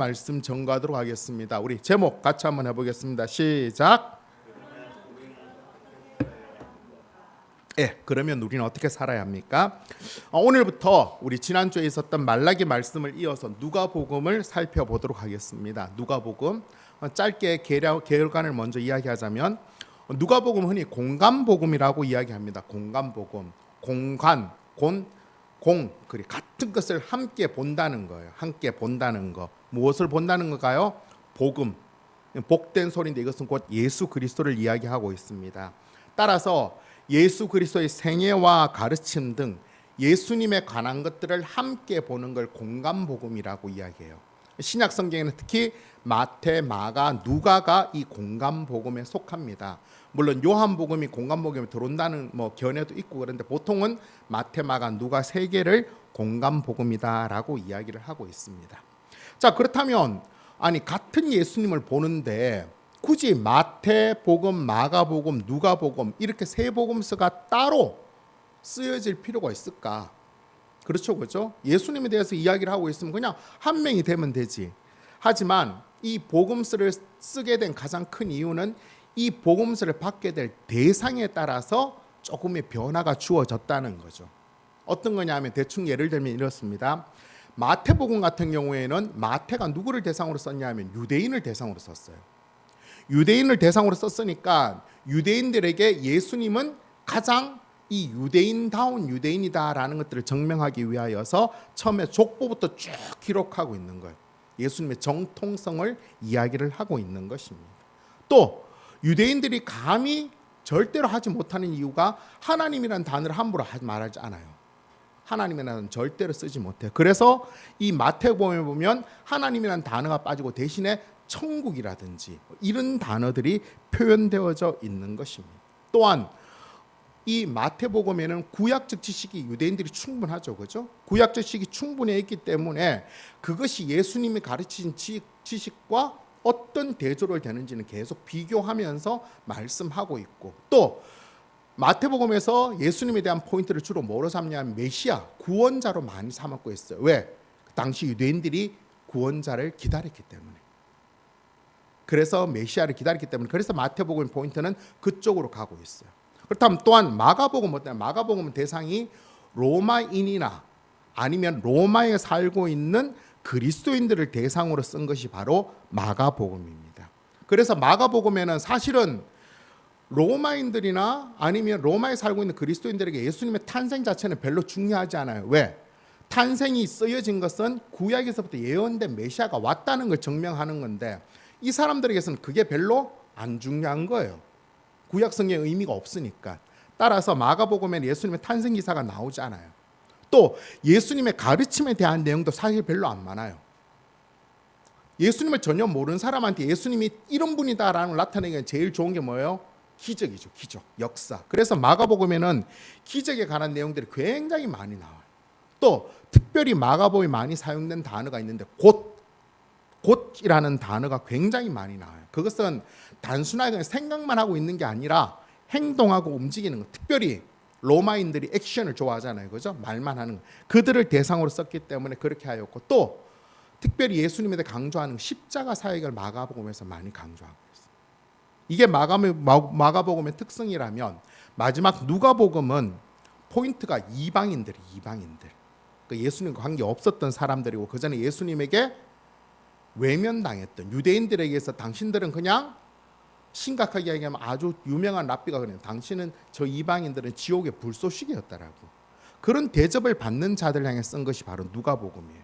말씀 전가하도록 하겠습니다. 우리 제목 같이 한번 해보겠습니다. 시작. 그러면 우리는 어떻게 살아야 합니까? 오늘부터 우리 지난주에 있었던 말라기 말씀을 이어서 누가복음을 살펴보도록 하겠습니다. 누가복음 짧게 계열관을 먼저 이야기하자면 누가복음 흔히 공간복음이라고 이야기합니다. 공간복음, 공간, 그리고 같은 것을 함께 본다는 거예요. 함께 본다는 거. 무엇을 본다는 걸까요? 복음, 복된 소리인데 이것은 곧 예수 그리스도를 이야기하고 있습니다. 따라서 예수 그리스도의 생애와 가르침 등 예수님에 관한 것들을 함께 보는 걸 공간복음이라고 이야기해요. 신약 성경에는 특히 마태, 마가, 누가가 이 공간복음에 속합니다. 물론 요한복음이 공간복음에 들어온다는 견해도 있고 그런데 보통은 마태, 마가, 누가 세 개를 공간복음이다라고 이야기를 하고 있습니다. 자, 그렇다면 같은 예수님을 보는데 굳이 마태복음, 마가복음, 누가복음 이렇게 세 복음서가 따로 쓰여질 필요가 있을까? 그렇죠? 예수님에 대해서 이야기를 하고 있으면 그냥 한 명이 되면 되지. 하지만 이 복음서를 쓰게 된 가장 큰 이유는 이 복음서를 받게 될 대상에 따라서 조금의 변화가 주어졌다는 거죠. 어떤 거냐면 대충 예를 들면 이렇습니다. 마태복음 같은 경우에는 마태가 누구를 대상으로 썼냐면 유대인을 대상으로 썼어요. 유대인을 대상으로 썼으니까 유대인들에게 예수님은 가장 이 유대인다운 유대인이다라는 것들을 증명하기 위하여서 처음에 족보부터 쭉 기록하고 있는 거예요. 예수님의 정통성을 이야기를 하고 있는 것입니다. 또 유대인들이 감히 절대로 하지 못하는 이유가 하나님이라는 단어를 함부로 말하지 않아요. 하나님이라는 단어는 절대로 쓰지 못해요. 그래서 이 마태복음에 보면 하나님이라는 단어가 빠지고 대신에 천국이라든지 이런 단어들이 표현되어져 있는 것입니다. 또한 이 마태복음에는 구약적 지식이 유대인들이 충분하죠. 그죠? 구약적 지식이 충분해 있기 때문에 그것이 예수님이 가르친 지식과 어떤 대조를 되는지는 계속 비교하면서 말씀하고 있고 또 마태복음에서 예수님에 대한 포인트를 주로 뭐로 삼냐면 메시아, 구원자로 많이 삼았고 있어요. 왜? 당시 유대인들이 구원자를 기다렸기 때문에. 그래서 메시아를 기다렸기 때문에 그래서 마태복음 포인트는 그쪽으로 가고 있어요. 그렇다면 또한 마가복음 어때요? 마가복음은 대상이 로마인이나 아니면 로마에 살고 있는 그리스도인들을 대상으로 쓴 것이 바로 마가복음입니다. 그래서 마가복음에는 사실은 로마인들이나 아니면 로마에 살고 있는 그리스도인들에게 예수님의 탄생 자체는 별로 중요하지 않아요. 왜? 탄생이 쓰여진 것은 구약에서부터 예언된 메시아가 왔다는 걸 증명하는 건데 이 사람들에게서는 그게 별로 안 중요한 거예요. 구약 성경의 의미가 없으니까. 따라서 마가복음에는 예수님의 탄생 기사가 나오지 않아요. 또 예수님의 가르침에 대한 내용도 사실 별로 안 많아요. 예수님을 전혀 모르는 사람한테 예수님이 이런 분이다라는 걸 나타내기 제일 좋은 게 뭐예요? 기적이죠. 기적, 역사. 그래서 마가복음에는 기적에 관한 내용들이 굉장히 많이 나와요. 또 특별히 마가복음에 많이 사용된 단어가 있는데 곧이라는 단어가 굉장히 많이 나와요. 그것은 단순하게 생각만 하고 있는 게 아니라 행동하고 움직이는 것. 특별히 로마인들이 액션을 좋아하잖아요. 그죠? 말만 하는 거. 그들을 대상으로 썼기 때문에 그렇게 하였고 또 특별히 예수님에 대해 강조하는 십자가 사역을 마가복음에서 많이 강조하고 있어요. 이게 마가복음의 특성이라면 마지막 누가복음은 포인트가 이방인들. 예수님과 관계 없었던 사람들이고 그 전에 예수님에게 외면당했던 유대인들에게서 당신들은 그냥 심각하게 얘기하면 아주 유명한 랍비가 그래요. 당신은 저 이방인들은 지옥의 불쏘시개였다라고. 그런 대접을 받는 자들 향해 쓴 것이 바로 누가복음이에요.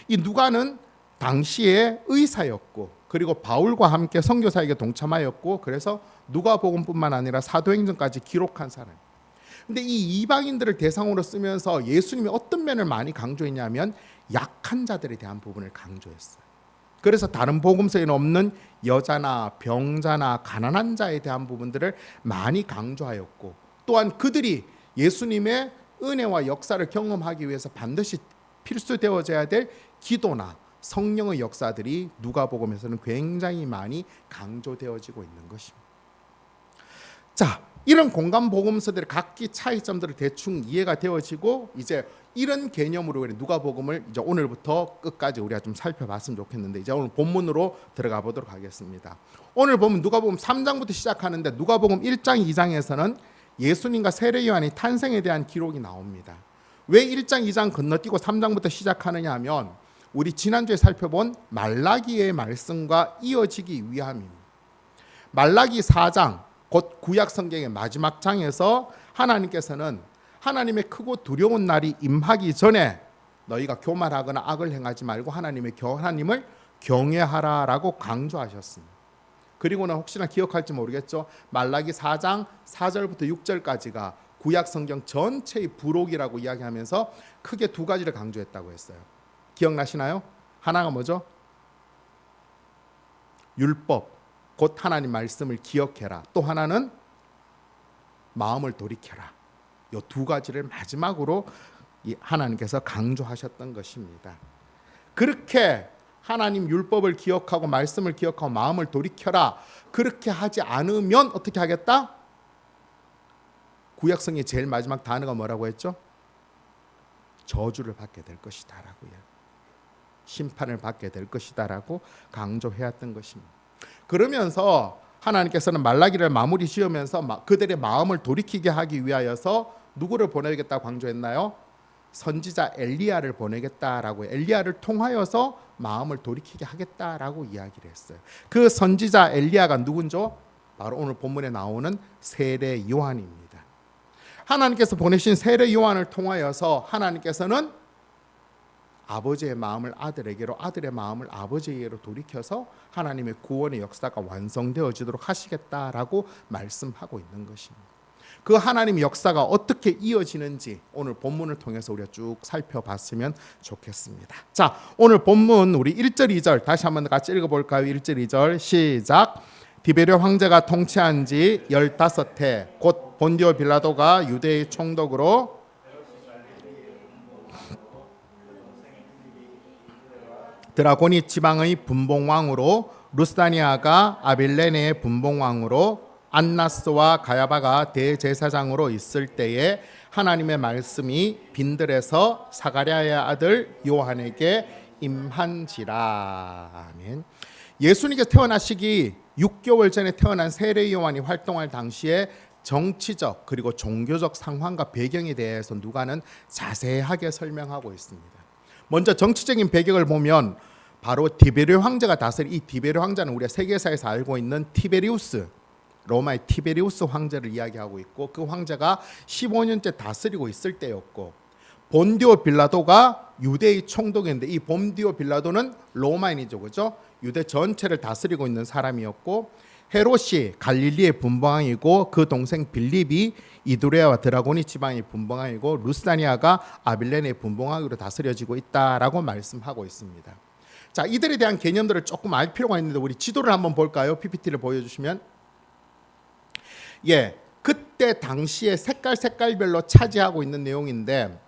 이 누가는 당시에 의사였고 그리고 바울과 함께 선교 사역에 동참하였고 그래서 누가복음뿐만 아니라 사도행전까지 기록한 사람. 근데 이 이방인들을 대상으로 쓰면서 예수님이 어떤 면을 많이 강조했냐면 약한 자들에 대한 부분을 강조했어요. 그래서 다른 복음서에는 없는 여자나 병자나 가난한 자에 대한 부분들을 많이 강조하였고 또한 그들이 예수님의 은혜와 역사를 경험하기 위해서 반드시 필수되어져야 될 기도나 성령의 역사들이 누가복음에서는 굉장히 많이 강조되어지고 있는 것입니다. 자, 이런 공간 복음서들의 각기 차이점들을 대충 이해가 되어지고 이제 이런 개념으로 우리 누가복음을 이제 오늘부터 끝까지 우리가 좀 살펴봤으면 좋겠는데 이제 오늘 본문으로 들어가 보도록 하겠습니다. 오늘 보면 누가복음 3장부터 시작하는데 누가복음 1장, 2장에서는 예수님과 세례 요한의 탄생에 대한 기록이 나옵니다. 왜 1장, 2장 건너뛰고 3장부터 시작하느냐 하면 우리 지난주에 살펴본 말라기의 말씀과 이어지기 위함입니다. 말라기 4장 곧 구약 성경의 마지막 장에서 하나님께서는 하나님의 크고 두려운 날이 임하기 전에 너희가 교만하거나 악을 행하지 말고 하나님을 경외하라라고 강조하셨습니다. 그리고는 혹시나 기억할지 모르겠죠. 말라기 4장 4절부터 6절까지가 구약 성경 전체의 부록이라고 이야기하면서 크게 두 가지를 강조했다고 했어요. 기억나시나요? 하나가 뭐죠? 율법, 곧 하나님 말씀을 기억해라. 또 하나는 마음을 돌이켜라. 이 두 가지를 마지막으로 하나님께서 강조하셨던 것입니다. 그렇게 하나님 율법을 기억하고 말씀을 기억하고 마음을 돌이켜라. 그렇게 하지 않으면 어떻게 하겠다? 구약성의 제일 마지막 단어가 뭐라고 했죠? 저주를 받게 될 것이다 라고요. 심판을 받게 될 것이다 라고 강조해왔던 것입니다. 그러면서 하나님께서는 말라기를 마무리 지으면서 그들의 마음을 돌이키게 하기 위하여서 누구를 보내겠다고 강조했나요? 선지자 엘리야를 보내겠다라고, 엘리야를 통하여서 마음을 돌이키게 하겠다라고 이야기를 했어요. 그 선지자 엘리야가 누군죠? 바로 오늘 본문에 나오는 세례 요한입니다. 하나님께서 보내신 세례 요한을 통하여서 하나님께서는 아버지의 마음을 아들에게로, 아들의 마음을 아버지에게로 돌이켜서 하나님의 구원의 역사가 완성되어지도록 하시겠다라고 말씀하고 있는 것입니다. 그 하나님의 역사가 어떻게 이어지는지 오늘 본문을 통해서 우리가 쭉 살펴봤으면 좋겠습니다. 자, 오늘 본문 우리 1절 2절 다시 한번 같이 읽어볼까요? 1절 2절 시작. 디베르 황제가 통치한 지 15해 곧 본디오 빌라도가 유대의 총독으로 드라고니 지방의 분봉왕으로 루스다니아가 아빌레네의 분봉왕으로 안나스와 가야바가 대제사장으로 있을 때에 하나님의 말씀이 빈들에서 사가랴의 아들 요한에게 임한지라. 아멘. 예수님께서 태어나시기 6개월 전에 태어난 세례 요한이 활동할 당시에 정치적 그리고 종교적 상황과 배경에 대해서 누가는 자세하게 설명하고 있습니다. 먼저 정치적인 배경을 보면 바로 디베르 황제가 다스린, 이 디베르 황제는 우리가 세계사에서 알고 있는 티베리우스, 로마의 티베리우스 황제를 이야기하고 있고, 그 황제가 15년째 다스리고 있을 때였고, 본디오 빌라도가 유대의 총독인데 이 본디오 빌라도는 로마인이죠, 그죠? 유대 전체를 다스리고 있는 사람이었고, 헤롯이 갈릴리의 분봉왕이고 그 동생 빌립이 이두레아와 드라고니 지방의 분봉왕이고 루스다니아가 아빌레네의 분봉왕으로 다스려지고 있다라고 말씀하고 있습니다. 자, 이들에 대한 개념들을 조금 알 필요가 있는데 우리 지도를 한번 볼까요? PPT를 보여주시면. 예, 그때 당시에 색깔별로 차지하고 있는 내용인데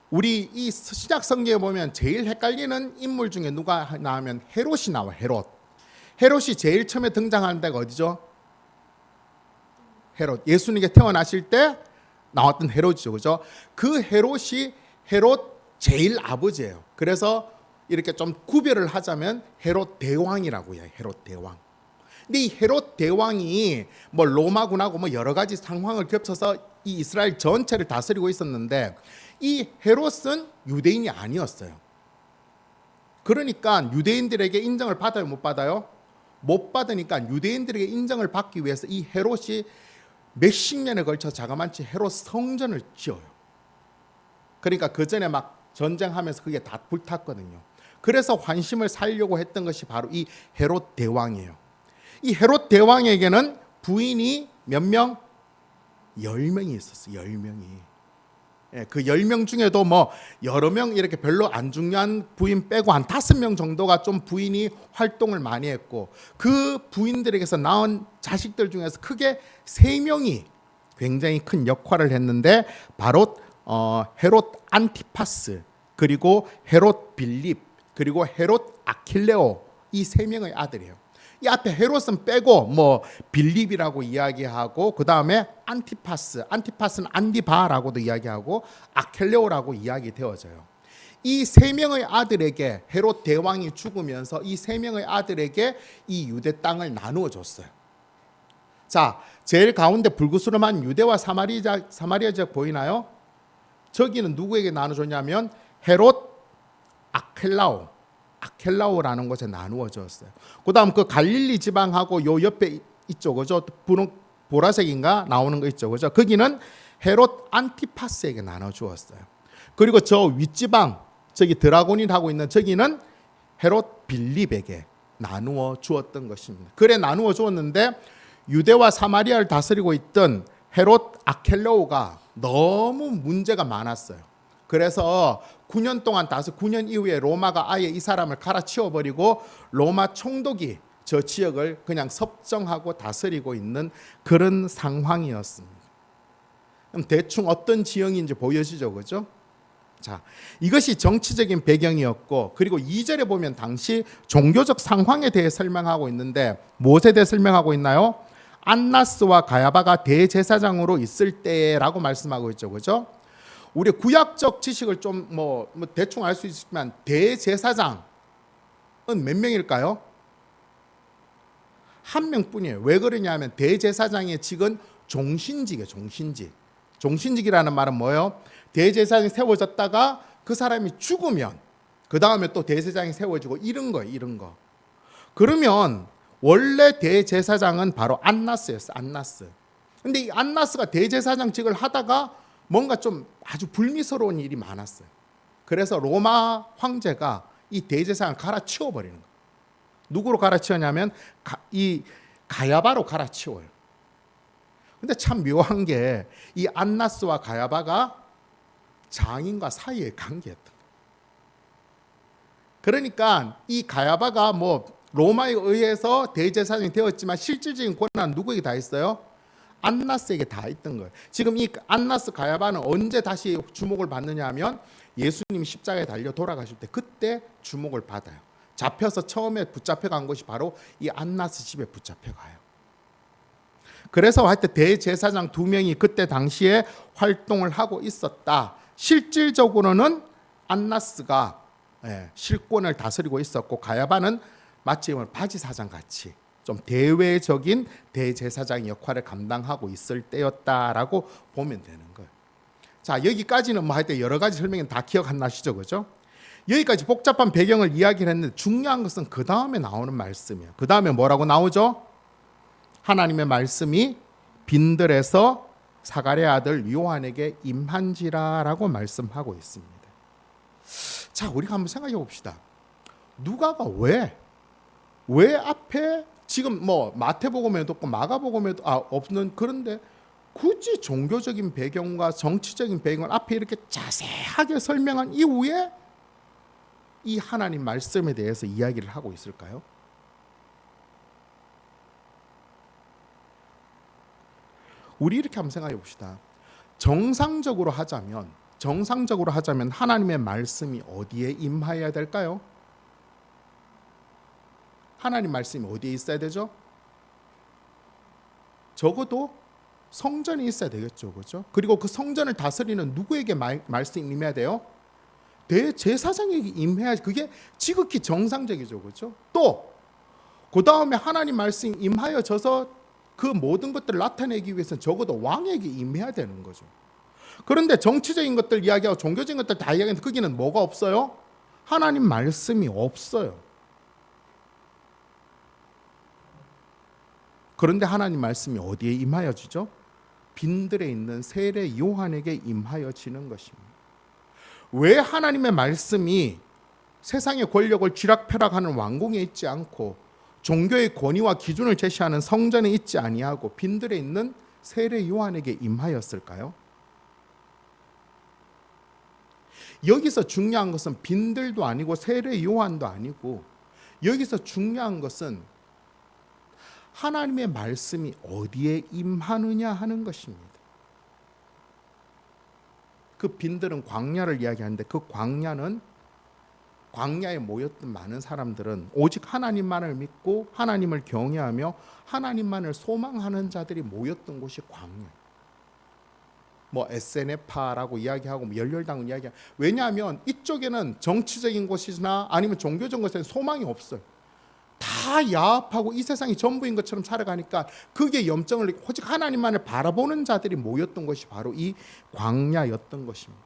우리 이 신약 성경에 보면 제일 헷갈리는 인물 중에 누가 나오면 헤롯이 나와. 헤롯이 제일 처음에 등장하는 데가 어디죠? 헤롯. 예수님께 태어나실 때 나왔던 헤롯이죠, 그죠? 그 헤롯이 헤롯 제일 아버지예요. 그래서 이렇게 좀 구별을 하자면 헤롯 대왕이라고 해요. 헤롯 대왕. 근데 이 헤롯 대왕이 뭐 로마군하고 뭐 여러 가지 상황을 겹쳐서 이 이스라엘 전체를 다스리고 있었는데 이 헤롯은 유대인이 아니었어요. 그러니까 유대인들에게 인정을 받아요, 못 받아요? 못 받으니까 유대인들에게 인정을 받기 위해서 이 헤롯이 몇십 년에 걸쳐 자그마치 헤롯 성전을 지어요. 그러니까 그 전에 막 전쟁하면서 그게 다 불탔거든요. 그래서 환심을 살려고 했던 것이 바로 이 헤롯 대왕이에요. 이 헤롯 대왕에게는 부인이 몇 명? 10명이 있었어요. 10명이. 예, 그 10명 중에도 뭐 여러 명 이렇게 별로 안 중요한 부인 빼고 한 5명 정도가 좀 부인이 활동을 많이 했고, 그 부인들에게서 낳은 자식들 중에서 크게 3명이 굉장히 큰 역할을 했는데 바로 헤롯 안티파스, 그리고 헤롯 빌립, 그리고 헤롯 아킬레오, 이 3명의 아들이에요. 이 앞에 헤롯은 빼고 뭐 빌립이라고 이야기하고 그 다음에 안티파스, 안티파스는 안디바라고도 이야기하고 아켈레오라고 이야기되어져요. 이 세 명의 아들에게 헤롯 대왕이 죽으면서 이 세 명의 아들에게 이 유대 땅을 나누어 줬어요. 자, 제일 가운데 불구스름한 유대와 사마리아 지역 보이나요? 저기는 누구에게 나눠줬냐면 헤롯 아켈라오라는 곳에 나누어 줬어요. 그다음 그 갈릴리 지방하고 요 옆에 있죠, 그죠? 보라색인가 나오는 거 있죠, 그죠? 거기는 헤롯 안티파스에게 나눠 주었어요. 그리고 저 윗지방 저기 드라곤이라고 있는 저기는 헤롯 빌립에게 나누어 주었던 것입니다. 그래 나누어 주었는데 유대와 사마리아를 다스리고 있던 헤롯 아켈레오가 너무 문제가 많았어요. 그래서 9년 동안 9년 이후에 로마가 아예 이 사람을 갈아치워 버리고 로마 총독이 저 지역을 그냥 섭정하고 다스리고 있는 그런 상황이었습니다. 그럼 대충 어떤 지형인지 보여지죠, 그죠? 자, 이것이 정치적인 배경이었고, 그리고 2절에 보면 당시 종교적 상황에 대해 설명하고 있는데 무엇에 대해 설명하고 있나요? 안나스와 가야바가 대제사장으로 있을 때라고 말씀하고 있죠, 그죠? 우리 구약적 지식을 좀 대충 알 수 있지만 대제사장은 몇 명일까요? 한 명뿐이에요. 왜 그러냐면 대제사장의 직은 종신직이에요. 종신직이라는 말은 뭐예요? 대제사장이 세워졌다가 그 사람이 죽으면 그 다음에 또 대제사장이 세워지고 이런 거. 그러면 원래 대제사장은 바로 안나스였어요. 안나스. 근데 이 안나스가 대제사장직을 하다가 뭔가 좀 아주 불미스러운 일이 많았어요. 그래서 로마 황제가 이 대제사장을 갈아치워 버리는 거예요. 누구로 갈아치웠냐면 이 가야바로 갈아치워요. 근데 참 묘한 게 이 안나스와 가야바가 장인과 사이의 관계였던 거예요. 그러니까 이 가야바가 로마에 의해서 대제사장이 되었지만 실질적인 권한은 누구에게 다 있어요? 안나스에게 다 있던 거예요. 지금 이 안나스 가야바는 언제 다시 주목을 받느냐 하면 예수님이 십자가에 달려 돌아가실 때 그때 주목을 받아요. 잡혀서 처음에 붙잡혀간 것이 바로 이 안나스 집에 붙잡혀가요. 그래서 하여튼 대제사장 2명이 그때 당시에 활동을 하고 있었다. 실질적으로는 안나스가 실권을 다스리고 있었고 가야바는 마치 바지사장 같이 좀 대외적인 대제사장 역할을 감당하고 있을 때였다라고 보면 되는 거예요. 자, 여기까지는 하여튼 여러 가지 설명은 다 기억 안 나시죠, 그죠? 여기까지 복잡한 배경을 이야기를 했는데 중요한 것은 그 다음에 나오는 말씀이에요. 그 다음에 뭐라고 나오죠? 하나님의 말씀이 빈들에서 사가랴 아들 요한에게 임한지라라고 말씀하고 있습니다. 자, 우리가 한번 생각해 봅시다. 누가가 왜 앞에 지금 마태복음에도 없고 마가복음에도 없는, 그런데 굳이 종교적인 배경과 정치적인 배경을 앞에 이렇게 자세하게 설명한 이후에 이 하나님 말씀에 대해서 이야기를 하고 있을까요? 우리 이렇게 한번 생각해 봅시다. 정상적으로 하자면 하나님의 말씀이 어디에 임하여야 될까요? 하나님 말씀이 어디에 있어야 되죠? 적어도 성전에 있어야 되겠죠, 그렇죠? 그리고 그 성전을 다스리는 누구에게 말씀이 임해야 돼요? 대제사장에게 임해야지. 그게 지극히 정상적이죠, 그렇죠? 또 그 다음에 하나님 말씀이 임하여져서 그 모든 것들을 나타내기 위해서는 적어도 왕에게 임해야 되는 거죠. 그런데 정치적인 것들 이야기하고 종교적인 것들 다 이야기하는데 거기는 뭐가 없어요? 하나님 말씀이 없어요. 그런데 하나님 말씀이 어디에 임하여지죠? 빈들에 있는 세례 요한에게 임하여지는 것입니다. 왜 하나님의 말씀이 세상의 권력을 쥐락펴락하는 왕궁에 있지 않고 종교의 권위와 기준을 제시하는 성전에 있지 아니하고 빈들에 있는 세례 요한에게 임하였을까요? 여기서 중요한 것은 빈들도 아니고 세례 요한도 아니고 여기서 중요한 것은 하나님의 말씀이 어디에 임하느냐 하는 것입니다. 그 빈들은 광야를 이야기하는데 그 광야에 모였던 많은 사람들은 오직 하나님만을 믿고 하나님을 경외하며 하나님만을 소망하는 자들이 모였던 곳이 광야. 뭐 SNF파라고 이야기하고 뭐 열렬당을 이야기하고, 왜냐하면 이쪽에는 정치적인 것이나 아니면 종교적 것에는 소망이 없어요. 다 야합하고 이 세상이 전부인 것처럼 살아가니까 그게 염증을 오직 하나님만을 바라보는 자들이 모였던 것이 바로 이 광야였던 것입니다.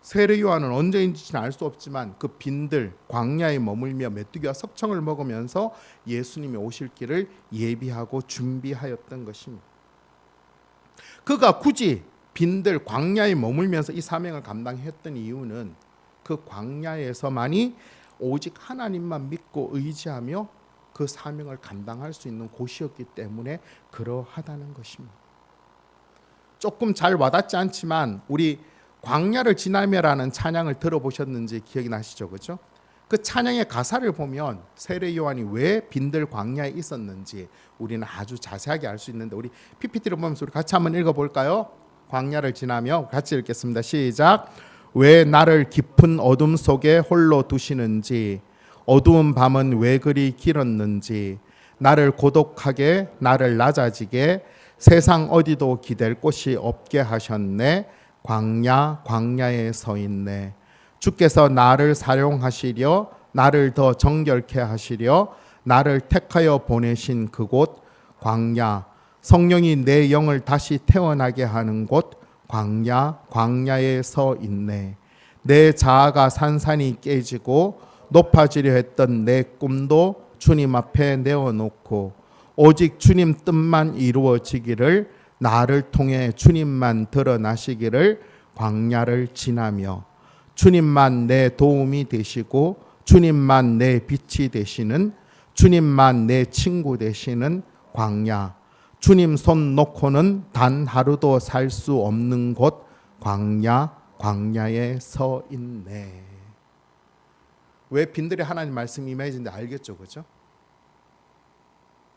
세례 요한은 언제인지는 알 수 없지만 그 빈들 광야에 머물며 메뚜기와 석청을 먹으면서 예수님이 오실 길을 예비하고 준비하였던 것입니다. 그가 굳이 빈들 광야에 머물면서 이 사명을 감당했던 이유는 그 광야에서만이 오직 하나님만 믿고 의지하며 그 사명을 감당할 수 있는 곳이었기 때문에 그러하다는 것입니다. 조금 잘 와닿지 않지만 우리 광야를 지나며라는 찬양을 들어보셨는지 기억이 나시죠? 그렇죠? 그 찬양의 가사를 보면 세례 요한이 왜 빈들 광야에 있었는지 우리는 아주 자세하게 알 수 있는데, 우리 PPT를 보면서 우리 같이 한번 읽어볼까요? 광야를 지나며 같이 읽겠습니다. 시작. 왜 나를 깊은 어둠 속에 홀로 두시는지, 어두운 밤은 왜 그리 길었는지, 나를 고독하게 나를 낮아지게 세상 어디도 기댈 곳이 없게 하셨네. 광야에 서 있네. 주께서 나를 사용하시려, 나를 더 정결케 하시려 나를 택하여 보내신 그곳 광야, 성령이 내 영을 다시 태어나게 하는 곳 광야에 서 있네. 내 자아가 산산이 깨지고 높아지려 했던 내 꿈도 주님 앞에 내어놓고 오직 주님 뜻만 이루어지기를, 나를 통해 주님만 드러나시기를 광야를 지나며 주님만 내 도움이 되시고 주님만 내 빛이 되시는, 주님만 내 친구 되시는 광야, 주님 손 놓고는 단 하루도 살 수 없는 곳 광야에 서 있네. 왜 빈들에 하나님 말씀이 임해진지 알겠죠? 그죠?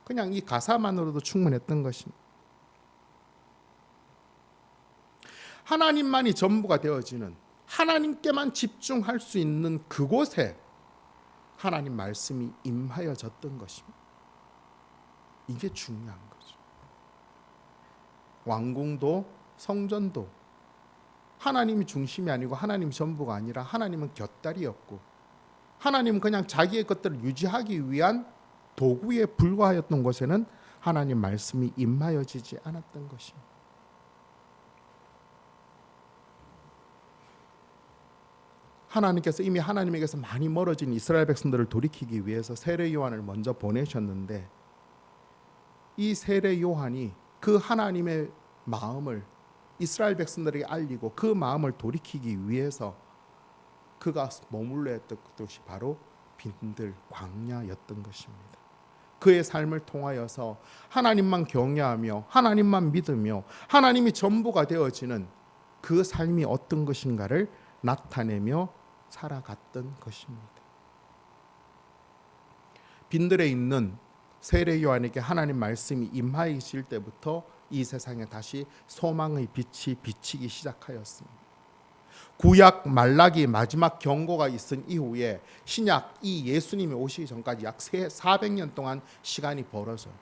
그냥 이 가사만으로도 충분했던 것입니다. 하나님만이 전부가 되어지는, 하나님께만 집중할 수 있는 그곳에 하나님 말씀이 임하여졌던 것입니다. 이게 중요한 거죠. 왕궁도 성전도 하나님이 중심이 아니고 하나님이 전부가 아니라 하나님은 곁다리였고, 하나님은 그냥 자기의 것들을 유지하기 위한 도구에 불과하였던 곳에는 하나님 말씀이 임하여지지 않았던 것입니다. 하나님께서 이미 하나님에게서 많이 멀어진 이스라엘 백성들을 돌이키기 위해서 세례 요한을 먼저 보내셨는데, 이 세례 요한이 그 하나님의 마음을 이스라엘 백성들에게 알리고 그 마음을 돌이키기 위해서 그가 머물러 했던 것이 바로 빈들 광야였던 것입니다. 그의 삶을 통하여서 하나님만 경외하며 하나님만 믿으며 하나님이 전부가 되어지는 그 삶이 어떤 것인가를 나타내며 살아갔던 것입니다. 빈들에 있는 세례 요한에게 하나님 말씀이 임하이실 때부터 이 세상에 다시 소망의 빛이 비치기 시작하였습니다. 구약 말라기 마지막 경고가 있은 이후에 신약 이 예수님이 오시기 전까지 약 400년 동안 시간이 벌어져요.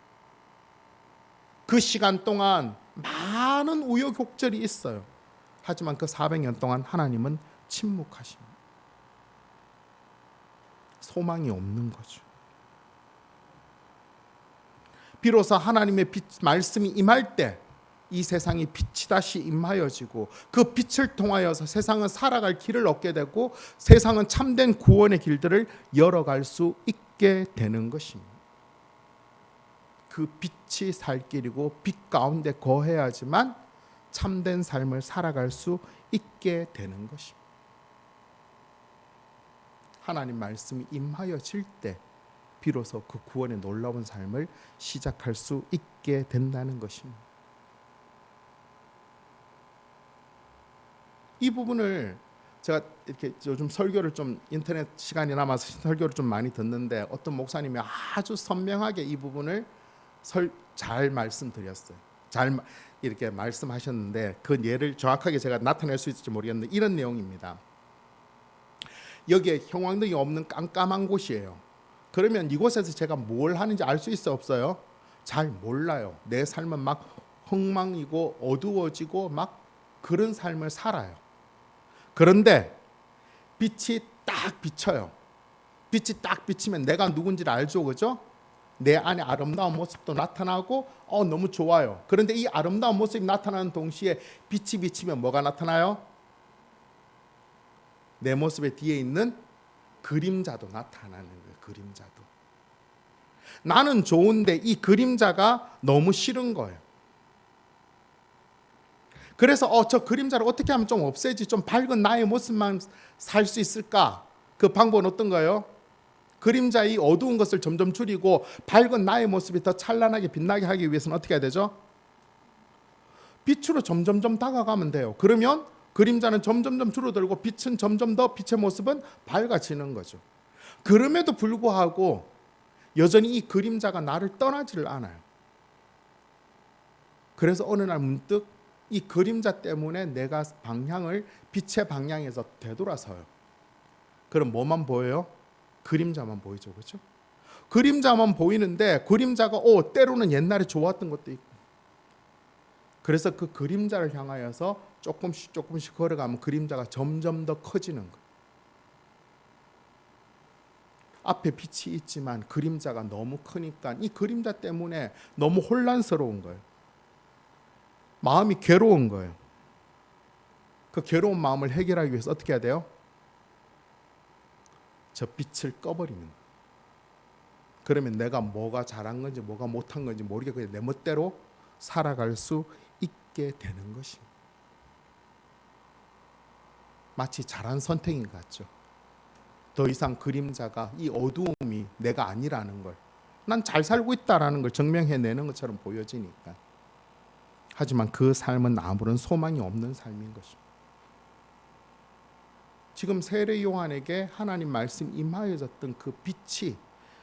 그 시간 동안 많은 우여곡절이 있어요. 하지만 그 400년 동안 하나님은 침묵하십니다. 소망이 없는 거죠. 비로소 하나님의 빛 말씀이 임할 때 이 세상이 빛이 다시 임하여지고 그 빛을 통하여서 세상은 살아갈 길을 얻게 되고 세상은 참된 구원의 길들을 열어갈 수 있게 되는 것입니다. 그 빛이 살 길이고 빛 가운데 거해야지만 참된 삶을 살아갈 수 있게 되는 것입니다. 하나님 말씀이 임하여질 때 비로소 그 구원의 놀라운 삶을 시작할 수 있게 된다는 것입니다. 이 부분을 제가 이렇게 요즘 설교를 좀 인터넷 시간이 남아서 설교를 좀 많이 듣는데 어떤 목사님이 아주 선명하게 이 부분을 잘 말씀드렸어요. 잘 이렇게 말씀하셨는데 그 예를 정확하게 제가 나타낼 수 있을지 모르겠는데 이런 내용입니다. 여기에 형광등이 없는 깜깜한 곳이에요. 그러면 이곳에서 제가 뭘 하는지 알 수 있어 없어요? 잘 몰라요. 내 삶은 막 흥망이고 어두워지고 막 그런 삶을 살아요. 그런데 빛이 딱 비쳐요. 빛이 딱 비치면 내가 누군지를 알죠, 그죠? 내 안에 아름다운 모습도 나타나고 너무 좋아요. 그런데 이 아름다운 모습이 나타나는 동시에 빛이 비치면 뭐가 나타나요? 내 모습의 뒤에 있는 그림자도 나타나는 거예요. 그림자도. 나는 좋은데 이 그림자가 너무 싫은 거예요. 그래서 저 그림자를 어떻게 하면 좀 없애지, 좀 밝은 나의 모습만 살 수 있을까? 그 방법은 어떤가요? 그림자의 어두운 것을 점점 줄이고 밝은 나의 모습이 더 찬란하게 빛나게 하기 위해서는 어떻게 해야 되죠? 빛으로 점점점 다가가면 돼요. 그러면 그림자는 점점점 줄어들고 빛은 점점 더 빛의 모습은 밝아지는 거죠. 그럼에도 불구하고 여전히 이 그림자가 나를 떠나지를 않아요. 그래서 어느 날 문득 이 그림자 때문에 내가 방향을 빛의 방향에서 되돌아서요. 그럼 뭐만 보여요? 그림자만 보이죠, 그렇죠? 그림자만 보이는데 그림자가 때로는 옛날에 좋았던 것도 있고, 그래서 그 그림자를 향하여서 조금씩 걸어가면 그림자가 점점 더 커지는 거예요. 앞에 빛이 있지만 그림자가 너무 크니까 이 그림자 때문에 너무 혼란스러운 거예요. 마음이 괴로운 거예요. 그 괴로운 마음을 해결하기 위해서 어떻게 해야 돼요? 저 빛을 꺼버리는 거예요. 그러면 내가 뭐가 잘한 건지 뭐가 못한 건지 모르게 그냥 내 멋대로 살아갈 수 있게 되는 것입니다. 마치 잘한 선택인 것 같죠. 더 이상 그림자가 이 어두움이 내가 아니라는 걸, 난 잘 살고 있다라는 걸 증명해내는 것처럼 보여지니까. 하지만 그 삶은 아무런 소망이 없는 삶인 것입니다. 지금 세례 요한에게 하나님 말씀 임하여졌던 그 빛이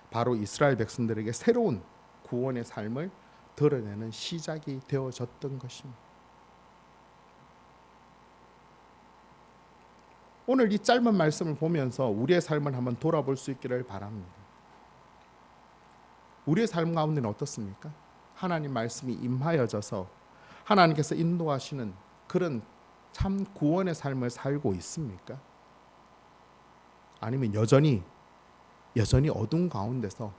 바로 이스라엘 백성들에게 새로운 구원의 삶을 드러내는 시작이 되어졌던 것입니다. 오늘 이 짧은 말씀을 보면서 우리의 삶을 한번 돌아볼 수 있기를 바랍니다. 우리의 삶 가운데는 어떻습니까? 하나님 말씀이 임하여져서 하나님께서 인도하시는 그런 참 구원의 삶을 살고 있습니까? 아니면 여전히 어둠 가운데서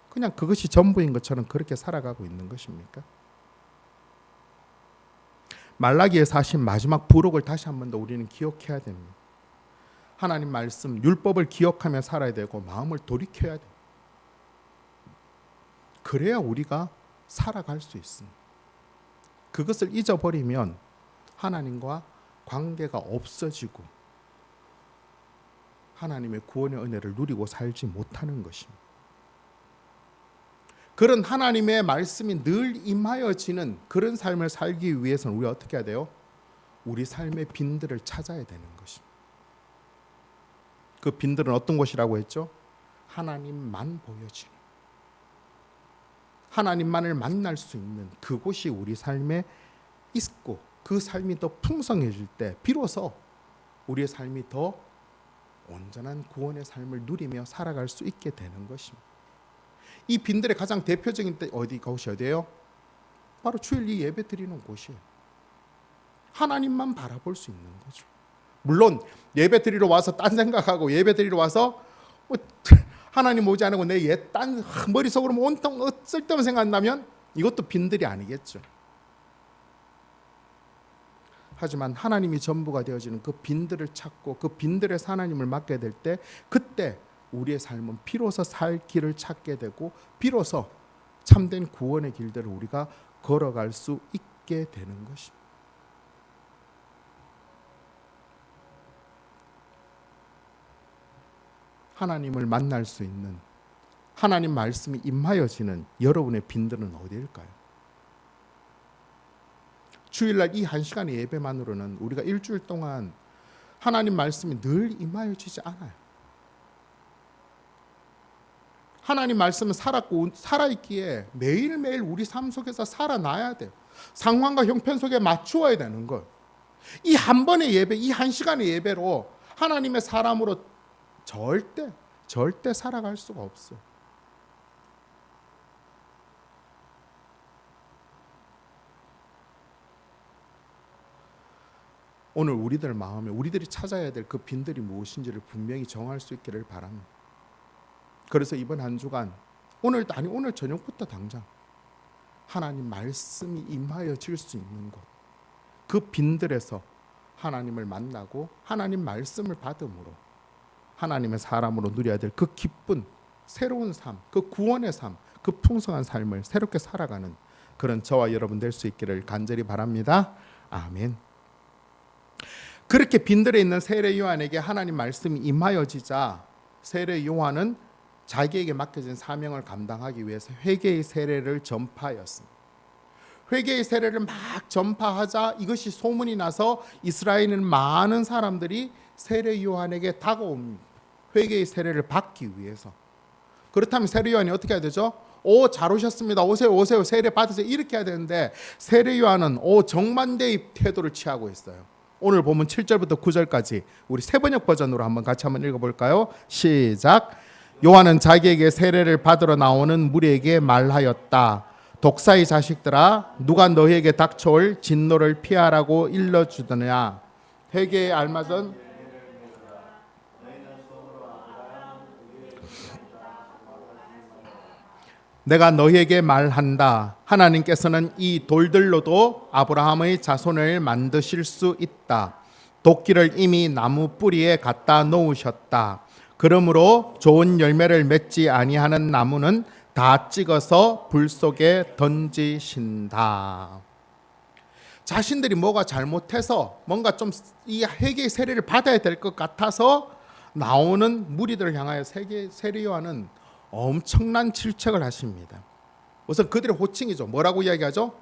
그냥 그것이 전부인 것처럼 그렇게 살아가고 있는 것입니까? 말라기에서 하신 마지막 부록을 다시 한 번 더 우리는 기억해야 됩니다. 하나님 말씀, 율법을 기억하며 살아야 되고 마음을 돌이켜야 돼요. 그래야 우리가 살아갈 수 있습니다. 그것을 잊어버리면 하나님과 관계가 없어지고 하나님의 구원의 은혜를 누리고 살지 못하는 것입니다. 그런 하나님의 말씀이 늘 임하여지는 그런 삶을 살기 위해서는 우리가 어떻게 해야 돼요? 우리 삶의 빈들을 찾아야 되는 것입니다. 그 빈들은 어떤 곳이라고 했죠? 하나님만 보여지는, 하나님만을 만날 수 있는 그곳이 우리 삶에 있고, 그 삶이 더 풍성해질 때 비로소 우리의 삶이 더 온전한 구원의 삶을 누리며 살아갈 수 있게 되는 것입니다. 이 빈들의 가장 대표적인 곳이 어디예요? 바로 주일 이 예배 드리는 곳이에요. 하나님만 바라볼 수 있는 거죠. 물론 예배 드리러 와서 딴 생각하고 예배 드리러 와서 하나님 오지 않고 내 딴 머릿속으로 온통 쓸데없는 생각한다면 이것도 빈들이 아니겠죠. 하지만 하나님이 전부가 되어지는 그 빈들을 찾고 그 빈들에서 하나님을 맡게 될 때, 그때 우리의 삶은 비로소 살 길을 찾게 되고 비로소 참된 구원의 길들을 우리가 걸어갈 수 있게 되는 것입니다. 하나님을 만날 수 있는, 하나님 말씀이 임하여지는 여러분의 빈들은 어디일까요? 주일날 이 한 시간의 예배만으로는 우리가 일주일 동안 하나님 말씀이 늘 임하여지지 않아요. 하나님 말씀은 살아있기에 매일매일 우리 삶 속에서 살아나야 돼요. 상황과 형편 속에 맞추어야 되는 걸. 이 한 번의 예배, 이 한 시간의 예배로 하나님의 사람으로 절대 살아갈 수가 없어요. 오늘 우리들 마음에 우리들이 찾아야 될 그 빈들이 무엇인지를 분명히 정할 수 있기를 바랍니다. 그래서 이번 한 주간 오늘도 아니 오늘 저녁부터 당장 하나님 말씀이 임하여질 수 있는 곳, 그 빈들에서 하나님을 만나고 하나님 말씀을 받음으로 하나님의 사람으로 누려야 될 그 기쁜 새로운 삶, 그 구원의 삶, 그 풍성한 삶을 새롭게 살아가는 그런 저와 여러분 될 수 있기를 간절히 바랍니다. 아멘. 그렇게 빈들에 있는 세례 요한에게 하나님 말씀이 임하여지자 세례 요한은 자기에게 맡겨진 사명을 감당하기 위해서 회개의 세례를 전파하였습니다. 회개의 세례를 막 전파하자 이것이 소문이 나서 이스라엘은 많은 사람들이 세례 요한에게 다가옵니다. 회개의 세례를 받기 위해서. 그렇다면 세례 요한이 어떻게 해야 되죠? 오, 잘 오셨습니다. 오세요, 오세요. 세례 받으세요. 이렇게 해야 되는데 세례 요한은 정반대의 태도를 취하고 있어요. 오늘 보면 7절부터 9절까지 우리 세번역 버전으로 같이 한번 읽어볼까요? 시작. 요한은 자기에게 세례를 받으러 나오는 무리에게 말하였다. 독사의 자식들아, 누가 너희에게 닥쳐올 진노를 피하라고 일러주더냐. 회개에 알맞은 내가 너희에게 말한다. 하나님께서는 이 돌들로도 아브라함의 자손을 만드실 수 있다. 도끼를 이미 나무 뿌리에 갖다 놓으셨다. 그러므로 좋은 열매를 맺지 아니하는 나무는 다 찍어서 불 속에 던지신다. 자신들이 뭐가 잘못해서 뭔가 좀 이 회개의 세례를 받아야 될 것 같아서 나오는 무리들을 향하여 세례 요한은 엄청난 질책을 하십니다. 우선 그들의 호칭이죠. 뭐라고 이야기하죠?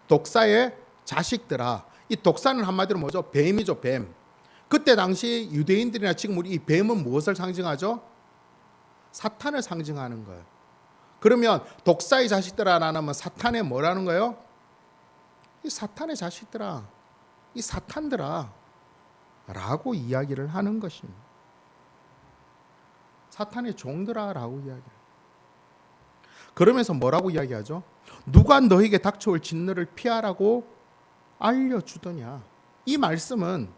독사의 자식들아. 이 독사는 한마디로 뭐죠? 뱀이죠, 뱀. 그때 당시 유대인들이나 지금 우리 이 뱀은 무엇을 상징하죠? 사탄을 상징하는 거예요. 그러면 독사의 자식들아라는 건 사탄의 뭐라는 거예요? 이 사탄의 자식들아, 이 사탄들아 라고 이야기를 하는 것입니다. 사탄의 종들아라고 이야기해요. 그러면서 뭐라고 이야기하죠? 누가 너에게 닥쳐올 진노를 피하라고 알려주더냐. 이 말씀은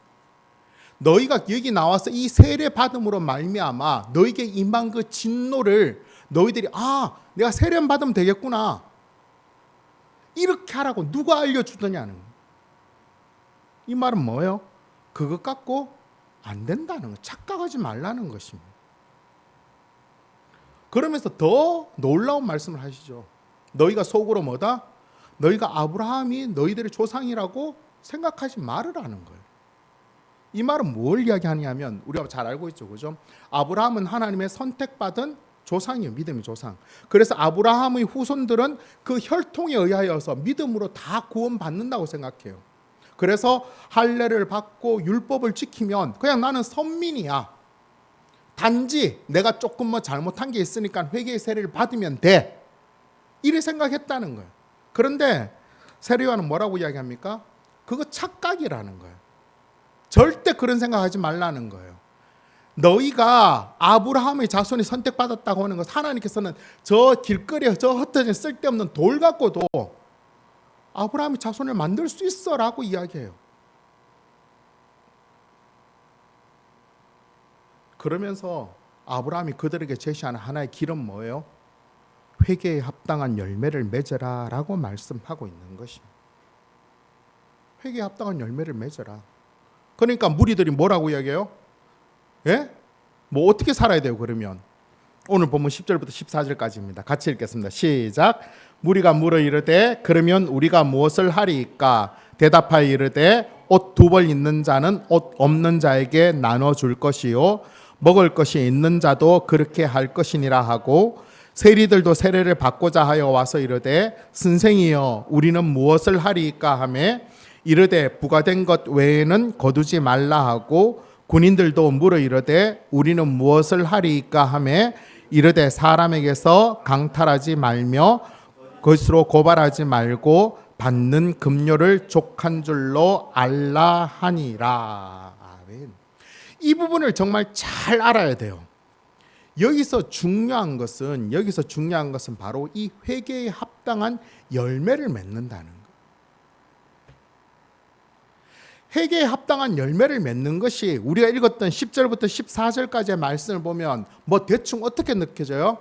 너희가 여기 나와서 이 세례 받음으로 말미암아 너에게 임한 그 진노를 너희들이 내가 세례 받으면 되겠구나 이렇게 하라고 누가 알려주더냐는 거예요. 이 말은 뭐예요? 그것 갖고 안 된다는 거, 착각하지 말라는 것입니다. 그러면서 더 놀라운 말씀을 하시죠. 너희가 속으로 뭐다? 너희가 아브라함이 너희들의 조상이라고 생각하지 말으라는 거예요. 이 말은 뭘 이야기하냐면 우리가 잘 알고 있죠, 그죠? 아브라함은 하나님의 선택받은 조상이에요, 믿음의 조상. 그래서 아브라함의 후손들은 그 혈통에 의하여서 믿음으로 다 구원받는다고 생각해요. 그래서 할례를 받고 율법을 지키면 그냥 나는 선민이야. 단지 내가 조금 잘못한 게 있으니까 회개의 세례를 받으면 돼. 이래 생각했다는 거예요. 그런데 세례 요한은 뭐라고 이야기합니까? 그거 착각이라는 거예요. 절대 그런 생각하지 말라는 거예요. 너희가 아브라함의 자손이 선택받았다고 하는 것, 하나님께서는 저 길거리에 저 흩어진 쓸데없는 돌 갖고도 아브라함의 자손을 만들 수 있어라고 이야기해요. 그러면서 아브라함이 그들에게 제시하는 하나의 길은 뭐예요? 회개에 합당한 열매를 맺어라 라고 말씀하고 있는 것입니다. 회개에 합당한 열매를 맺어라. 그러니까 무리들이 뭐라고 이야기해요? 예? 뭐 어떻게 살아야 돼요 그러면? 오늘 보면 10절부터 14절까지입니다. 같이 읽겠습니다. 시작. 무리가 물어 이르되 그러면 우리가 무엇을 하리이까? 대답하여 이르되 옷 2벌 있는 자는 옷 없는 자에게 나눠줄 것이요 먹을 것이 있는 자도 그렇게 할 것이니라 하고 세리들도 세례를 받고자 하여 와서 이르되 선생이여 우리는 무엇을 하리이까 하매 이르되 부과된 것 외에는 거두지 말라 하고 군인들도 물어 이르되 우리는 무엇을 하리이까 하매 이르되 사람에게서 강탈하지 말며 것으로 고발하지 말고 받는 급료를 족한 줄로 알라 하니라. 아멘. 이 부분을 정말 잘 알아야 돼요. 여기서 중요한 것은 바로 이 회개에 합당한 열매를 맺는다는 거. 회개에 합당한 열매를 맺는 것이 우리가 읽었던 10절부터 14절까지의 말씀을 보면 뭐 대충 어떻게 느껴져요?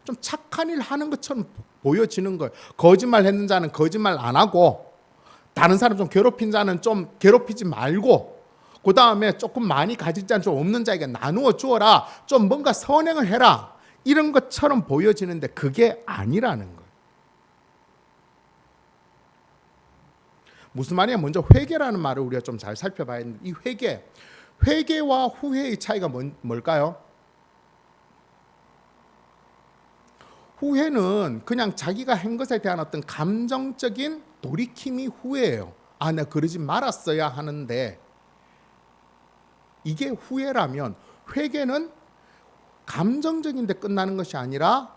좀 착한 일 하는 것처럼 보여지는 거예요. 거짓말 했는 자는 거짓말 안 하고, 다른 사람 좀 괴롭힌 자는 좀 괴롭히지 말고, 그 다음에 조금 많이 가진 자는 좀 없는 자에게 나누어 주어라, 좀 뭔가 선행을 해라, 이런 것처럼 보여지는데 그게 아니라는 거예요. 무슨 말이냐? 먼저 회개라는 말을 우리가 좀 잘 살펴봐야 하는데, 이 회개와 후회의 차이가 뭘까요? 후회는 그냥 자기가 한 것에 대한 어떤 감정적인 돌이킴이 후회예요. 아, 내가 그러지 말았어야 하는데, 이게 후회라면, 회개는 감정적인 데 끝나는 것이 아니라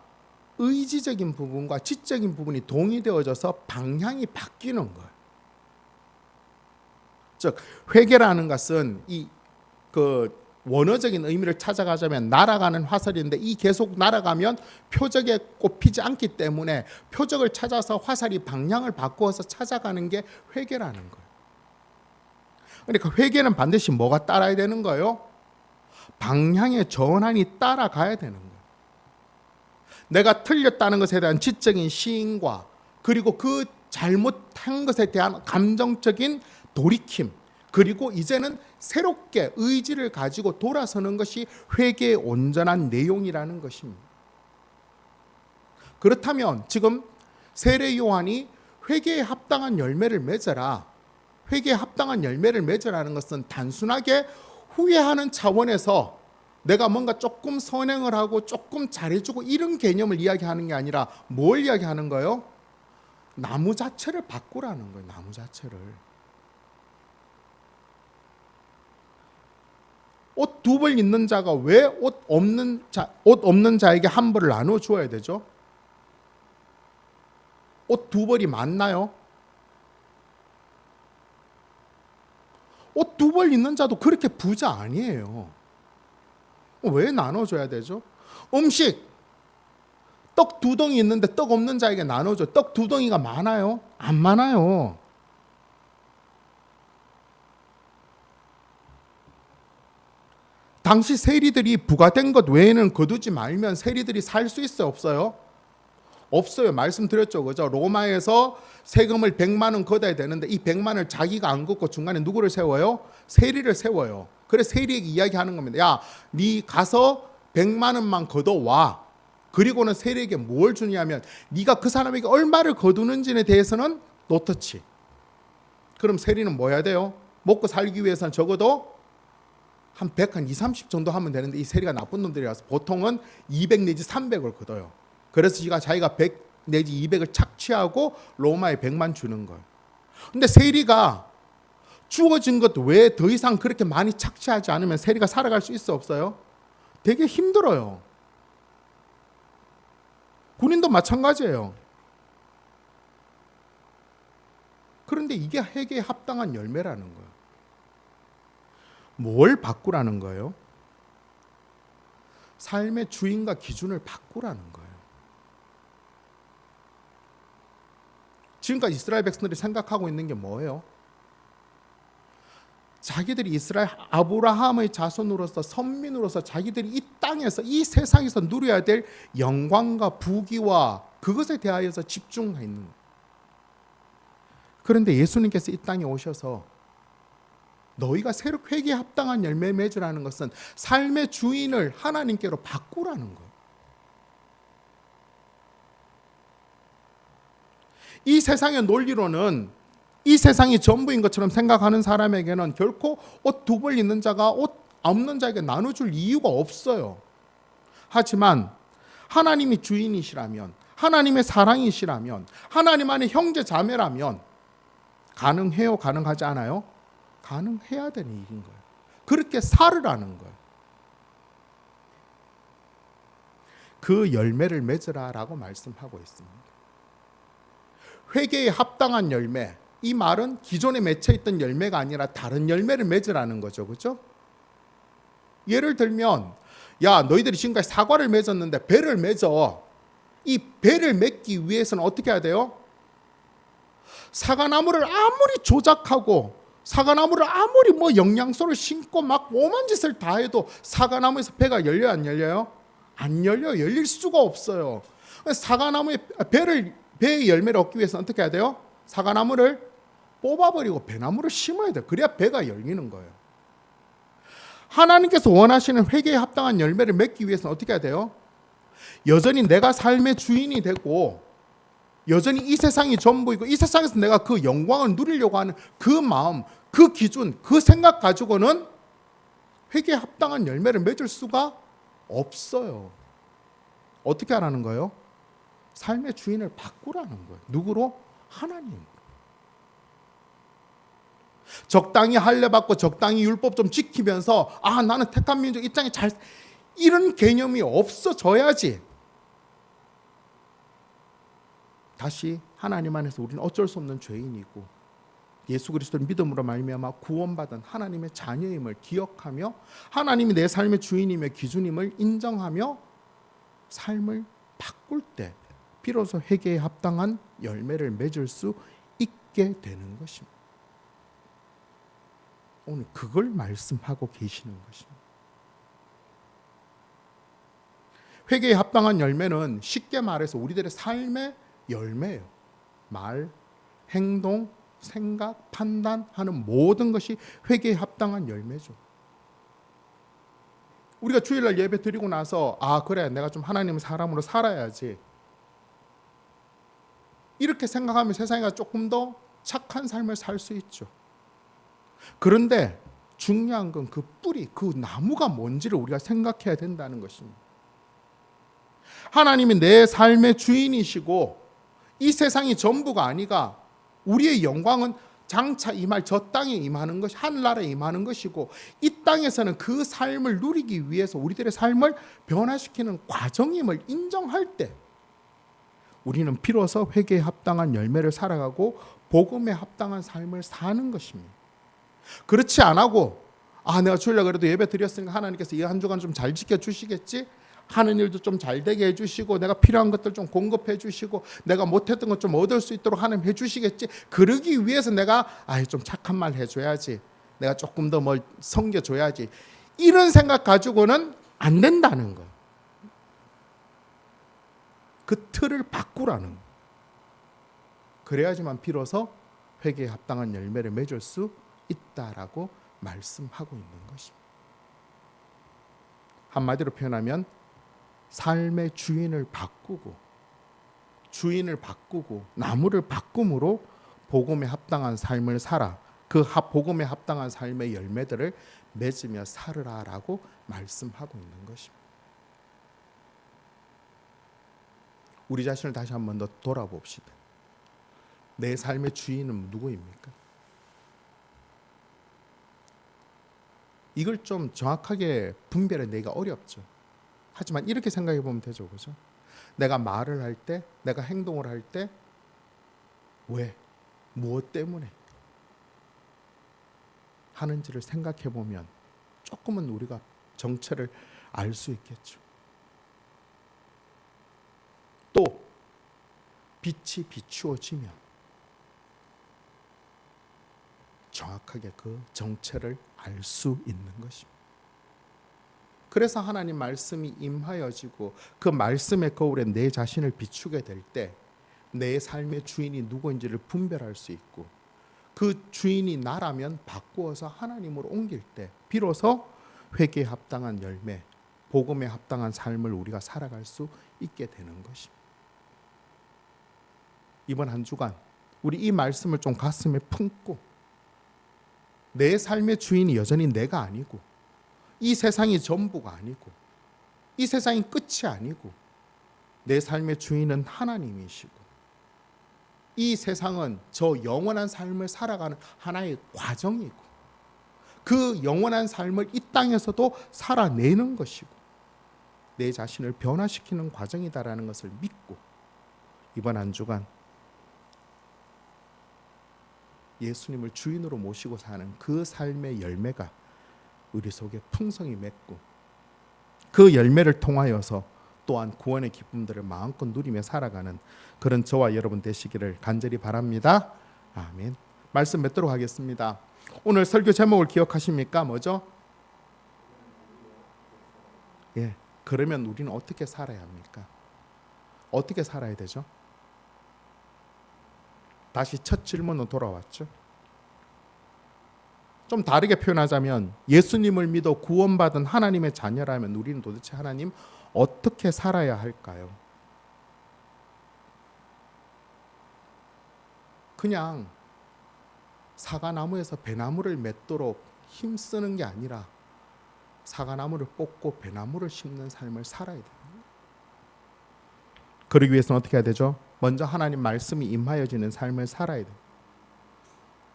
의지적인 부분과 지적인 부분이 동의되어져서 방향이 바뀌는 거예요. 즉, 회개라는 것은 그 원어적인 의미를 찾아가자면 날아가는 화살인데, 이 계속 날아가면 표적에 꼽히지 않기 때문에 표적을 찾아서 화살이 방향을 바꾸어서 찾아가는 게 회개라는 거예요. 그러니까 회개는 반드시 뭐가 따라야 되는 거예요? 방향의 전환이 따라가야 되는 거예요. 내가 틀렸다는 것에 대한 지적인 시인과, 그리고 그 잘못한 것에 대한 감정적인 돌이킴, 그리고 이제는 새롭게 의지를 가지고 돌아서는 것이 회개의 온전한 내용이라는 것입니다. 그렇다면 지금 세례 요한이 회개에 합당한 열매를 맺어라, 회개에 합당한 열매를 맺으라는 것은 단순하게 후회하는 차원에서 내가 뭔가 조금 선행을 하고 조금 잘해주고 이런 개념을 이야기하는 게 아니라 뭘 이야기하는 거예요? 나무 자체를 바꾸라는 거예요. 나무 자체를. 옷 두 벌 있는 자가 왜 옷 없는 자에게 한 벌을 나누어 주어야 되죠? 옷 두 벌이 맞나요? 옷 두 벌 있는 자도 그렇게 부자 아니에요. 왜 나눠줘야 되죠? 음식, 떡 두 덩이 있는데 떡 없는 자에게 나눠줘. 떡 두 덩이가 많아요? 안 많아요. 당시 세리들이 부과된 것 외에는 거두지 말면 세리들이 살 수 있어요? 없어요? 없어요. 말씀드렸죠. 그죠? 로마에서 세금을 100만 원 걷어야 되는데 이 100만 원을 자기가 안 걷고 중간에 누구를 세워요? 세리를 세워요. 그래서 세리에게 이야기하는 겁니다. 야, 네 가서 100만 원만 걷어와. 그리고는 세리에게 뭘 주냐면 네가 그 사람에게 얼마를 거두는지에 대해서는 노터치. 그럼 세리는 뭐 해야 돼요? 먹고 살기 위해서는 적어도 한 100, 한 2, 30 정도 하면 되는데 이 세리가 나쁜 놈들이라서 보통은 200 내지 300을 걷어요. 그래서 자기가 100 내지 200을 착취하고 로마에 100만 주는 거예요. 근데 세리가 주어진 것 외에 더 이상 그렇게 많이 착취하지 않으면 세리가 살아갈 수 있어 없어요? 되게 힘들어요. 군인도 마찬가지예요. 그런데 이게 회개에 합당한 열매라는 거예요. 뭘 바꾸라는 거예요? 삶의 주인과 기준을 바꾸라는 거예요. 지금까지 이스라엘 백성들이 생각하고 있는 게 뭐예요? 자기들이 이스라엘 아브라함의 자손으로서 선민으로서 자기들이 이 땅에서 이 세상에서 누려야 될 영광과 부귀와 그것에 대하여서 집중해 있는 거예요. 그런데 예수님께서 이 땅에 오셔서 너희가 새로 회개에 합당한 열매 맺으라는 것은 삶의 주인을 하나님께로 바꾸라는 거예요. 이 세상의 논리로는 이 세상이 전부인 것처럼 생각하는 사람에게는 결코 옷 두 벌 있는 자가 옷 없는 자에게 나눠줄 이유가 없어요. 하지만 하나님이 주인이시라면, 하나님의 사랑이시라면, 하나님 안에 형제 자매라면 가능해요? 가능하지 않아요? 가능해야 되는 일인 거예요. 그렇게 살으라는 거예요. 그 열매를 맺으라라고 말씀하고 있습니다. 회개에 합당한 열매, 이 말은 기존에 맺혀 있던 열매가 아니라 다른 열매를 맺으라는 거죠. 그렇죠? 예를 들면 야, 너희들이 지금까지 사과를 맺었는데 배를 맺어. 이 배를 맺기 위해서는 어떻게 해야 돼요? 사과나무를 아무리 조작하고 사과나무를 아무리 뭐 영양소를 심고 막 오만 짓을 다 해도 사과나무에서 배가 열려요, 안 열려요? 안 열려요. 열릴 수가 없어요. 사과나무의 배의 열매를 얻기 위해서 어떻게 해야 돼요? 사과나무를 뽑아버리고 배나무를 심어야 돼요. 그래야 배가 열리는 거예요. 하나님께서 원하시는 회개에 합당한 열매를 맺기 위해서는 어떻게 해야 돼요? 여전히 내가 삶의 주인이 되고 여전히 이 세상이 전부이고 이 세상에서 내가 그 영광을 누리려고 하는 그 마음, 그 기준, 그 생각 가지고는 회개에 합당한 열매를 맺을 수가 없어요. 어떻게 하라는 거예요? 삶의 주인을 바꾸라는 거예요. 누구로? 하나님으로. 적당히 할례받고 적당히 율법 좀 지키면서 나는 택한 민족 이 땅에 잘 이런 개념이 없어져야지 다시 하나님 안에서 우리는 어쩔 수 없는 죄인이고 예수 그리스도를 믿음으로 말미암아 구원받은 하나님의 자녀임을 기억하며 하나님이 내 삶의 주인이며 기준임을 인정하며 삶을 바꿀 때 비로소 회개에 합당한 열매를 맺을 수 있게 되는 것입니다. 오늘 그걸 말씀하고 계시는 것입니다. 회개에 합당한 열매는 쉽게 말해서 우리들의 삶의 열매예요. 말, 행동, 생각, 판단하는 모든 것이 회개에 합당한 열매죠. 우리가 주일날 예배 드리고 나서 그래 내가 좀 하나님의 사람으로 살아야지 이렇게 생각하면 세상이가 조금 더 착한 삶을 살 수 있죠. 그런데 중요한 건 그 뿌리, 그 나무가 뭔지를 우리가 생각해야 된다는 것입니다. 하나님이 내 삶의 주인이시고 이 세상이 전부가 아니가 우리의 영광은 장차 임할 저 땅에 임하는 것이 하늘나라에 임하는 것이고 이 땅에서는 그 삶을 누리기 위해서 우리들의 삶을 변화시키는 과정임을 인정할 때 우리는 비로소 회개에 합당한 열매를 살아가고 복음에 합당한 삶을 사는 것입니다. 그렇지 않고 내가 주일날 그래도 예배 드렸으니까 하나님께서 이 한 주간 좀 잘 지켜주시겠지? 하는 일도 좀 잘 되게 해주시고 내가 필요한 것들 좀 공급해 주시고 내가 못했던 것 좀 얻을 수 있도록 하나님 해주시겠지? 그러기 위해서 내가 좀 착한 말 해줘야지, 내가 조금 더 뭘 섬겨줘야지, 이런 생각 가지고는 안 된다는 거예요. 그 틀을 바꾸라는 거예요. 그래야지만 비로소 회개에 합당한 열매를 맺을 수 있다라고 말씀하고 있는 것입니다. 한마디로 표현하면 삶의 주인을 바꾸고 나무를 바꿈으로 복음에 합당한 삶을 살아 그 복음에 합당한 삶의 열매들을 맺으며 살으라라고 말씀하고 있는 것입니다. 우리 자신을 다시 한 번 더 돌아봅시다. 내 삶의 주인은 누구입니까? 이걸 좀 정확하게 분별해내기가 어렵죠. 하지만 이렇게 생각해 보면 되죠, 그죠? 내가 말을 할 때, 내가 행동을 할 때, 왜, 무엇 때문에 하는지를 생각해 보면 조금은 우리가 정체를 알 수 있겠죠. 또 빛이 비추어지면 정확하게 그 정체를 알 수 있는 것입니다. 그래서 하나님 말씀이 임하여지고 그 말씀의 거울에 내 자신을 비추게 될 때 내 삶의 주인이 누구인지를 분별할 수 있고 그 주인이 나라면 바꾸어서 하나님으로 옮길 때 비로소 회개에 합당한 열매, 복음에 합당한 삶을 우리가 살아갈 수 있게 되는 것입니다. 이번 한 주간 우리 이 말씀을 좀 가슴에 품고 내 삶의 주인이 여전히 내가 아니고 이 세상이 전부가 아니고 이 세상이 끝이 아니고 내 삶의 주인은 하나님이시고 이 세상은 저 영원한 삶을 살아가는 하나의 과정이고 그 영원한 삶을 이 땅에서도 살아내는 것이고 내 자신을 변화시키는 과정이다라는 것을 믿고 이번 한 주간 예수님을 주인으로 모시고 사는 그 삶의 열매가 우리 속에 풍성히 맺고 그 열매를 통하여서 또한 구원의 기쁨들을 마음껏 누리며 살아가는 그런 저와 여러분 되시기를 간절히 바랍니다. 아멘. 말씀 맺도록 하겠습니다. 오늘 설교 제목을 기억하십니까? 뭐죠? 예. 그러면 우리는 어떻게 살아야 합니까? 어떻게 살아야 되죠? 다시 첫 질문으로 돌아왔죠. 좀 다르게 표현하자면 예수님을 믿어 구원받은 하나님의 자녀라면 우리는 도대체 하나님 어떻게 살아야 할까요? 그냥 사과나무에서 배나무를 맺도록 힘쓰는 게 아니라 사과나무를 뽑고 배나무를 심는 삶을 살아야 됩니다. 그러기 위해서는 어떻게 해야 되죠? 먼저 하나님 말씀이 임하여지는 삶을 살아야 돼요.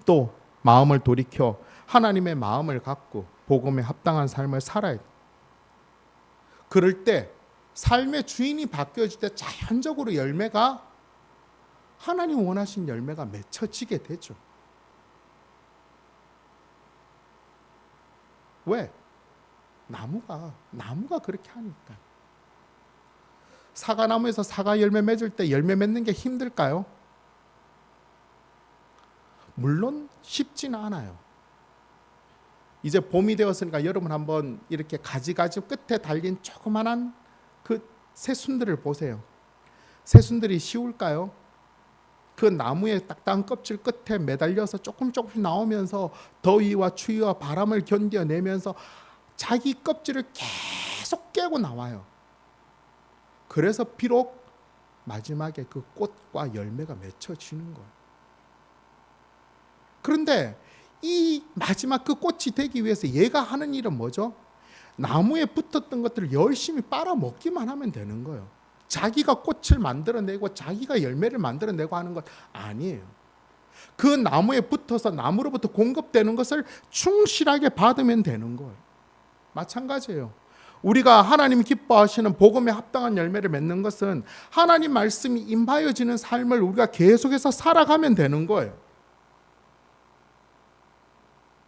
또 마음을 돌이켜 하나님의 마음을 갖고 복음에 합당한 삶을 살아야 돼요. 그럴 때 삶의 주인이 바뀌어질 때 자연적으로 열매가 하나님 원하신 열매가 맺혀지게 되죠. 왜? 나무가 그렇게 하니까. 사과나무에서 사과 열매 맺을 때 열매 맺는 게 힘들까요? 물론 쉽지는 않아요. 이제 봄이 되었으니까 여러분 한번 이렇게 가지가지 끝에 달린 조그만한 그 새순들을 보세요. 새순들이 쉬울까요? 그 나무의 딱딱한 껍질 끝에 매달려서 조금씩 나오면서 더위와 추위와 바람을 견뎌내면서 자기 껍질을 계속 깨고 나와요. 그래서 비록 마지막에 그 꽃과 열매가 맺혀지는 거예요. 그런데 이 마지막 그 꽃이 되기 위해서 얘가 하는 일은 뭐죠? 나무에 붙었던 것들을 열심히 빨아먹기만 하면 되는 거예요. 자기가 꽃을 만들어내고 자기가 열매를 만들어내고 하는 것 아니에요. 그 나무에 붙어서 나무로부터 공급되는 것을 충실하게 받으면 되는 거예요. 마찬가지예요. 우리가 하나님 기뻐하시는 복음에 합당한 열매를 맺는 것은 하나님 말씀이 임하여지는 삶을 우리가 계속해서 살아가면 되는 거예요.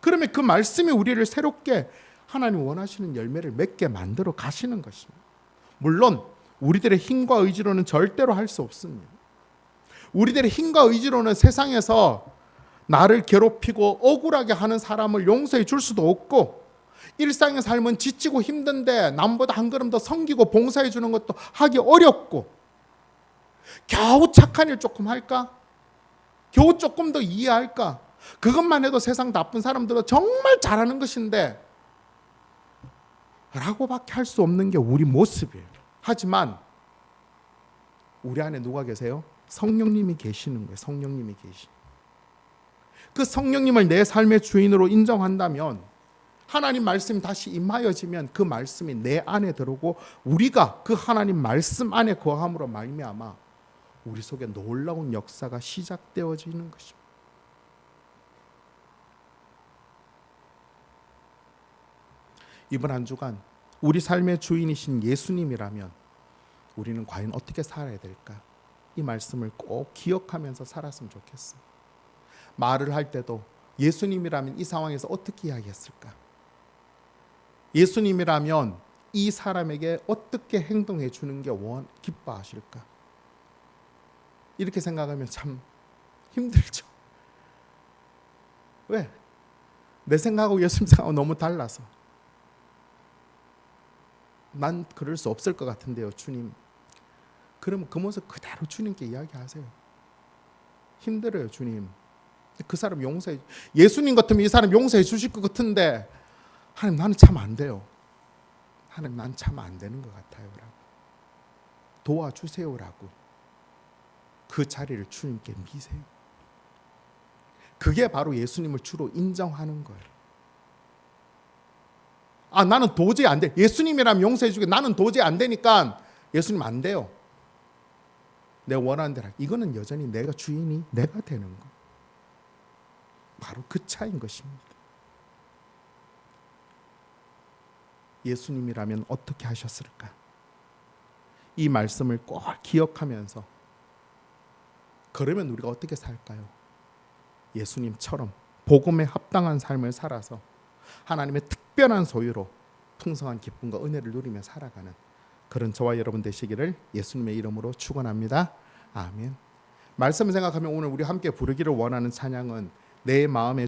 그러면 그 말씀이 우리를 새롭게 하나님 원하시는 열매를 맺게 만들어 가시는 것입니다. 물론 우리들의 힘과 의지로는 절대로 할 수 없습니다. 우리들의 힘과 의지로는 세상에서 나를 괴롭히고 억울하게 하는 사람을 용서해 줄 수도 없고, 일상의 삶은 지치고 힘든데 남보다 한 걸음 더 섬기고 봉사해 주는 것도 하기 어렵고, 겨우 착한 일 조금 할까? 겨우 조금 더 이해할까? 그것만 해도 세상 나쁜 사람들은 정말 잘하는 것인데 라고밖에 할 수 없는 게 우리 모습이에요. 하지만 우리 안에 누가 계세요? 성령님이 계시는 거예요. 성령님이 계시. 그 성령님을 내 삶의 주인으로 인정한다면, 하나님 말씀이 다시 임하여지면 그 말씀이 내 안에 들어오고 우리가 그 하나님 말씀 안에 거함으로 말미암아 우리 속에 놀라운 역사가 시작되어지는 것입니다. 이번 한 주간 우리 삶의 주인이신 예수님이라면 우리는 과연 어떻게 살아야 될까? 이 말씀을 꼭 기억하면서 살았으면 좋겠어. 말을 할 때도 예수님이라면 이 상황에서 어떻게 이야기했을까? 예수님이라면 이 사람에게 어떻게 행동해 주는 게 기뻐하실까? 이렇게 생각하면 참 힘들죠. 왜? 내 생각하고 예수님 생각하고 너무 달라서. 난 그럴 수 없을 것 같은데요, 주님. 그러면 그 모습 그대로 주님께 이야기하세요. 힘들어요, 주님. 그 사람 용서해. 예수님 같으면 이 사람 용서해 주실 것 같은데, 하나님 나는 참 안 돼요. 하나님 난 참 안 되는 것 같아요. 라고. 도와주세요라고 그 자리를 주님께 미세요. 그게 바로 예수님을 주로 인정하는 거예요. 아, 나는 도저히 안 돼. 예수님이라면 용서해 주게. 나는 도저히 안 되니까 예수님 안 돼요. 내가 원하는 대로. 이거는 여전히 내가 주인이 내가 되는 거. 바로 그 차이인 것입니다. 예수님이라면 어떻게 하셨을까? 이 말씀을 꼭 기억하면서, 그러면 우리가 어떻게 살까요? 예수님처럼 복음에 합당한 삶을 살아서 하나님의 특별한 소유로 풍성한 기쁨과 은혜를 누리며 살아가는 그런 저와 여러분 되시기를 예수님의 이름으로 축원합니다. 아멘. 말씀 생각하면 오늘 우리 함께 부르기를 원하는 찬양은 내 마음의